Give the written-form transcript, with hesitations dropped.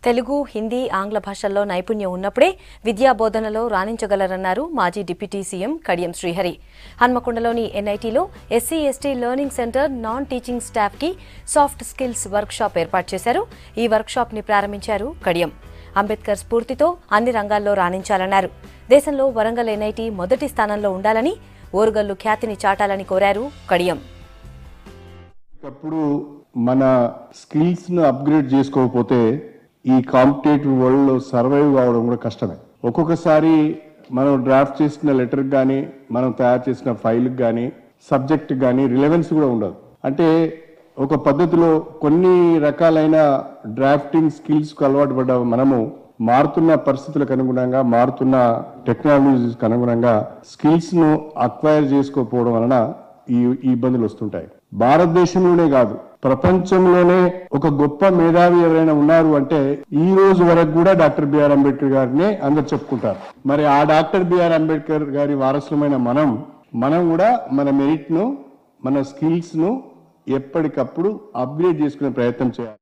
తెలుగు, హిందీ, ఆంగ్ల భాషల్లో నైపుణ్యం ఉన్నప్పుడే విద్యా బోధనలో రాణించగలరన్నారు మాజీ డిప్యూటీ సీఎం కడియం శ్రీహరి. హన్మకొండలోని ఎన్ఐటీలో SC ST learning centre non teaching staff కి సాఫ్ట్ స్కిల్స్ వర్క్ షాప్ ఏర్పాటు చేశారు. ఈ వర్క్ షాప్ ని ప్రారంభించారు కడియం. అంబేద్కర్ స్ఫూర్తితో అన్ని రంగాల్లో రాణించాలన్నారు. దేశంలో వరంగల్ ఎన్ఐటీ మొదటి స్థానంలో ఉండాలని, ఓరుగల్లు ఖ్యాతిని చాటాలని కోరారు కడియం. మన స్కిల్స్ ను అప్గ్రేడ్ చేసుకోకపోతే ఈ కాంపిటేటివ్ వరల్డ్ లో సర్వైవ్ కావడం కూడా కష్టమే. ఒక్కొక్కసారి మనం డ్రాఫ్ట్ చేసిన లెటర్ కానీ, మనం తయారు చేసిన ఫైల్ కానీ, సబ్జెక్ట్ కానీ రిలవెన్స్ కూడా ఉండదు. అంటే ఒక పద్ధతిలో కొన్ని రకాలైన డ్రాఫ్టింగ్ స్కిల్స్ కు అలవాటు పడ్డ మనము మారుతున్న పరిస్థితులకు అనుగుణంగా, మారుతున్న టెక్నాలజీకి అనుగుణంగా స్కిల్స్ ను అక్వైర్ చేసుకోకపోవడం వలన ఈ ఇబ్బందులు వస్తుంటాయి. భారతదేశంలోనే కాదు, ప్రపంచంలోనే ఒక గొప్ప మేధావి ఎవరైనా ఉన్నారు అంటే ఈ రోజు వరకు కూడా డాక్టర్ బిఆర్ అంబేద్కర్ గారిని అందరు చెప్పుకుంటారు. మరి ఆ డాక్టర్ బిఆర్ అంబేద్కర్ గారి వారసులమైన మనం కూడా మన మెరిట్ ను, మన స్కిల్స్ ను ఎప్పటికప్పుడు అప్గ్రేడ్ చేసుకునే ప్రయత్నం చేయాలి.